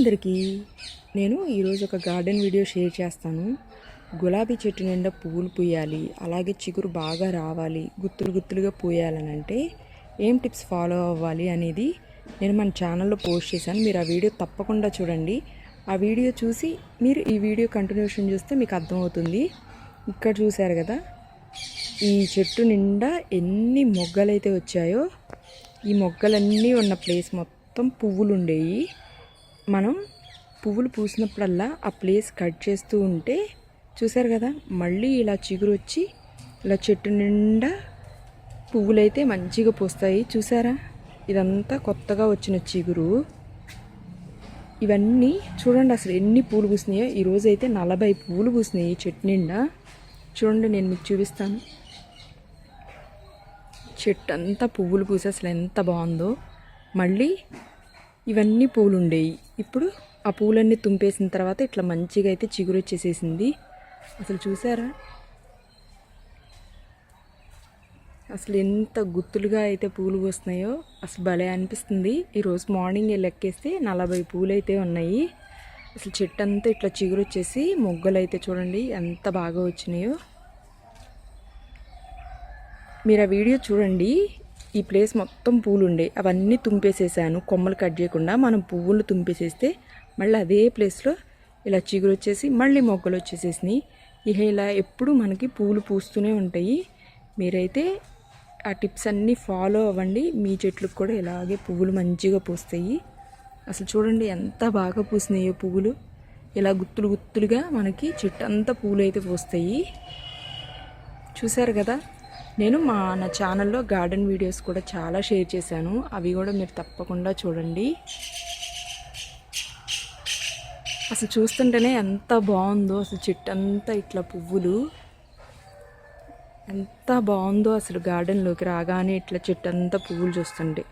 అందరికీ నేను ఈరోజు ఒక గార్డెన్ వీడియో షేర్ చేస్తాను. గులాబీ చెట్టు నిండా పువ్వులు పూయాలి, అలాగే చిగురు బాగా రావాలి, గుత్తులు గుత్తులుగా పూయాలని అంటే ఏం టిప్స్ ఫాలో అవ్వాలి అనేది నేను మన ఛానల్లో పోస్ట్ చేశాను. మీరు ఆ వీడియో తప్పకుండా చూడండి. ఆ వీడియో చూసి మీరు ఈ వీడియో కంటిన్యూషన్ చూస్తే మీకు అర్థమవుతుంది. ఇక్కడ చూశారు కదా, ఈ చెట్టు నిండా ఎన్ని మొగ్గలైతే వచ్చాయో, ఈ మొగ్గలన్నీ ఉన్న ప్లేస్ మొత్తం పువ్వులు ఉండేవి. మనం పువ్వులు పూసినప్పుడల్లా ఆ ప్లేస్ కట్ చేస్తూ ఉంటే చూసారు కదా, మళ్ళీ ఇలా చిగురు వచ్చి ఇలా చెట్టు నిండా పువ్వులైతే మంచిగా పూస్తాయి. చూసారా, ఇదంతా కొత్తగా వచ్చిన చిగురు. ఇవన్నీ చూడండి అసలు ఎన్ని పూలు పూసినాయో. ఈరోజు అయితే 40 పువ్వులు పూసినాయి ఈ చెట్టు నిండా. చూడండి, నేను మీకు చూపిస్తాను. చెట్టు అంతా పువ్వులు పూసి అసలు ఎంత బాగుందో. మళ్ళీ ఇవన్నీ పూలు ఉండేవి, ఇప్పుడు ఆ పూలన్నీ తుంపేసిన తర్వాత ఇట్లా మంచిగా అయితే చిగురు వచ్చేసేసింది. అసలు చూసారా, అసలు ఎంత గుత్తులుగా అయితే పూలు పూస్తున్నాయో అసలు భలే అనిపిస్తుంది. ఈరోజు మార్నింగ్ లెక్కేస్తే 40 పూలు అయితే ఉన్నాయి. అసలు చెట్టు అంతా ఇట్లా చిగురు వచ్చేసి మొగ్గలు అయితే చూడండి ఎంత బాగా వచ్చినాయో. మీరు ఆ వీడియో చూడండి. ఈ ప్లేస్ మొత్తం పూలు ఉండే, అవన్నీ తుంపేసేసాను. కొమ్మలు కట్ చేయకుండా మనం పువ్వులు తుంపేసేస్తే మళ్ళీ అదే ప్లేస్లో ఇలా చిగురు వచ్చేసి మళ్ళీ మొగ్గలు వచ్చేసేసినాయి. ఇక ఇలా ఎప్పుడు మనకి పూలు పూస్తూనే ఉంటాయి. మీరైతే ఆ టిప్స్ అన్నీ ఫాలో అవ్వండి. మీ చెట్లకు కూడా ఇలాగే పువ్వులు మంచిగా పూస్తాయి. అసలు చూడండి ఎంత బాగా పూసినాయో పువ్వులు. ఇలా గుత్తులు గుత్తులుగా మనకి చెట్టు అంతా పూలు అయితే పూస్తాయి. చూసారు కదా, నేను నా ఛానల్లో గార్డెన్ వీడియోస్ కూడా చాలా షేర్ చేశాను. అవి కూడా మీరు తప్పకుండా చూడండి. అసలు చూస్తుంటేనే ఎంత బాగుందో. అసలు చెట్టు అంతా ఇట్లా పువ్వులు ఎంత బాగుందో. అసలు గార్డెన్లోకి రాగానే ఇట్లా చెట్టు అంతా పువ్వులు చూస్తుంటే